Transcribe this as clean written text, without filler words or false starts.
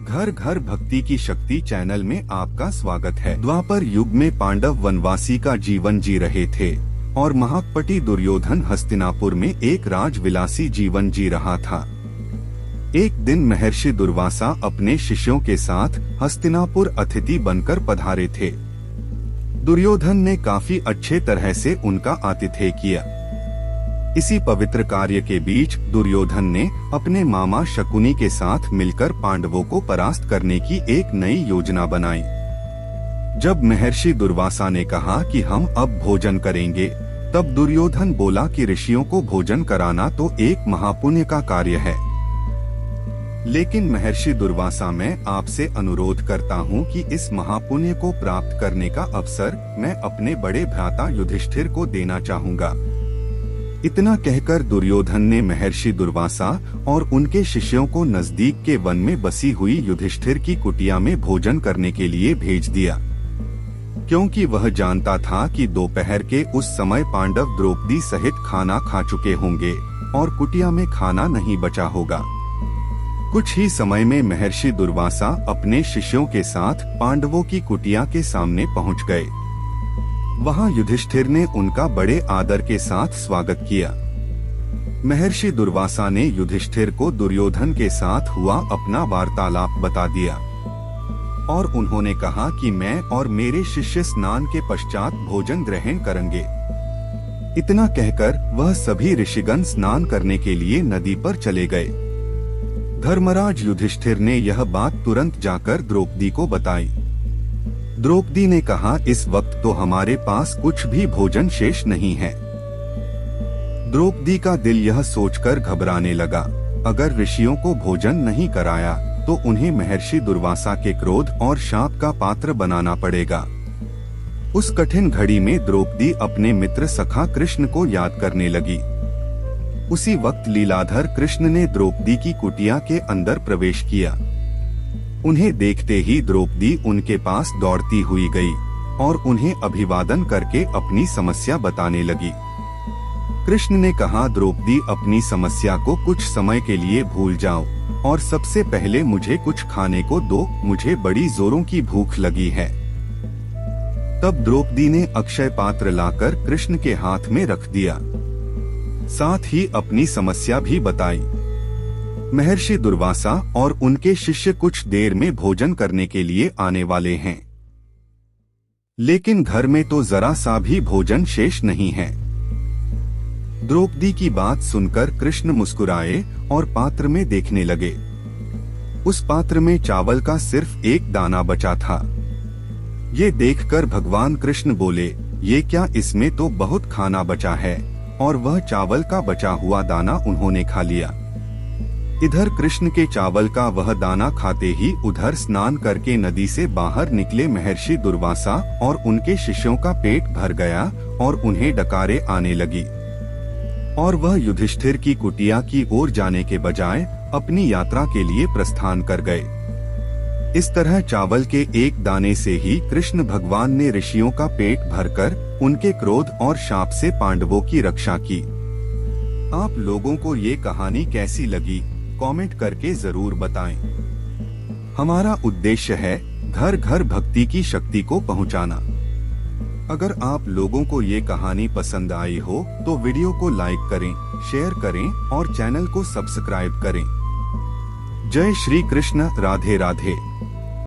घर घर भक्ति की शक्ति चैनल में आपका स्वागत है। द्वापर युग में पांडव वनवासी का जीवन जी रहे थे और महाकपटी दुर्योधन हस्तिनापुर में एक राजविलासी जीवन जी रहा था। एक दिन महर्षि दुर्वासा अपने शिष्यों के साथ हस्तिनापुर अतिथि बनकर पधारे थे। दुर्योधन ने काफी अच्छे तरह से उनका आतिथ्य किया। इसी पवित्र कार्य के बीच दुर्योधन ने अपने मामा शकुनी के साथ मिलकर पांडवों को परास्त करने की एक नई योजना बनाई। जब महर्षि दुर्वासा ने कहा कि हम अब भोजन करेंगे, तब दुर्योधन बोला कि ऋषियों को भोजन कराना तो एक महापुण्य का कार्य है, लेकिन महर्षि दुर्वासा मैं आपसे अनुरोध करता हूँ कि इस महापुण्य को प्राप्त करने का अवसर मैं अपने बड़े भ्राता युधिष्ठिर को देना चाहूँगा। इतना कहकर दुर्योधन ने महर्षि दुर्वासा और उनके शिष्यों को नजदीक के वन में बसी हुई युधिष्ठिर की कुटिया में भोजन करने के लिए भेज दिया, क्योंकि वह जानता था कि दोपहर के उस समय पांडव द्रौपदी सहित खाना खा चुके होंगे और कुटिया में खाना नहीं बचा होगा। कुछ ही समय में महर्षि दुर्वासा अपने शिष्यों के साथ पांडवों की कुटिया के सामने पहुंच गए। वहां युधिष्ठिर ने उनका बड़े आदर के साथ स्वागत किया। महर्षि दुर्वासा ने युधिष्ठिर को दुर्योधन के साथ हुआ अपना वार्तालाप बता दिया और उन्होंने कहा कि मैं और मेरे शिष्य स्नान के पश्चात भोजन ग्रहण करेंगे। इतना कहकर वह सभी ऋषिगण स्नान करने के लिए नदी पर चले गए। धर्मराज युधिष्ठिर ने यह बात तुरंत जाकर द्रौपदी को बताई। द्रौपदी ने कहा, इस वक्त तो हमारे पास कुछ भी भोजन शेष नहीं है। द्रौपदी का दिल यह सोचकर घबराने लगा, अगर ऋषियों को भोजन नहीं कराया तो उन्हें महर्षि दुर्वासा के क्रोध और शाप का पात्र बनाना पड़ेगा। उस कठिन घड़ी में द्रौपदी अपने मित्र सखा कृष्ण को याद करने लगी। उसी वक्त लीलाधर कृष्ण ने द्रौपदी की कुटिया के अंदर प्रवेश किया। उन्हें देखते ही द्रौपदी उनके पास दौड़ती हुई गई और उन्हें अभिवादन करके अपनी समस्या बताने लगी। कृष्ण ने कहा, द्रौपदी अपनी समस्या को कुछ समय के लिए भूल जाओ और सबसे पहले मुझे कुछ खाने को दो, मुझे बड़ी जोरों की भूख लगी है। तब द्रौपदी ने अक्षय पात्र लाकर कृष्ण के हाथ में रख दिया, साथ ही अपनी समस्या भी बताई। महर्षि दुर्वासा और उनके शिष्य कुछ देर में भोजन करने के लिए आने वाले हैं, लेकिन घर में तो जरा सा भी भोजन शेष नहीं है। द्रौपदी की बात सुनकर कृष्ण मुस्कुराए और पात्र में देखने लगे। उस पात्र में चावल का सिर्फ एक दाना बचा था। ये देखकर भगवान कृष्ण बोले, ये क्या, इसमें तो बहुत खाना बचा है, और वह चावल का बचा हुआ दाना उन्होंने खा लिया। इधर कृष्ण के चावल का वह दाना खाते ही उधर स्नान करके नदी से बाहर निकले महर्षि दुर्वासा और उनके शिष्यों का पेट भर गया और उन्हें डकारे आने लगी और वह युधिष्ठिर की कुटिया की ओर जाने के बजाय अपनी यात्रा के लिए प्रस्थान कर गए। इस तरह चावल के एक दाने से ही कृष्ण भगवान ने ऋषियों का पेट भरकर उनके क्रोध और शाप से पांडवों की रक्षा की। आप लोगों को ये कहानी कैसी लगी, कमेंट करके जरूर बताएं। हमारा उद्देश्य है घर घर भक्ति की शक्ति को पहुंचाना। अगर आप लोगों को ये कहानी पसंद आई हो तो वीडियो को लाइक करें, शेयर करें और चैनल को सब्सक्राइब करें। जय श्री कृष्ण, राधे राधे।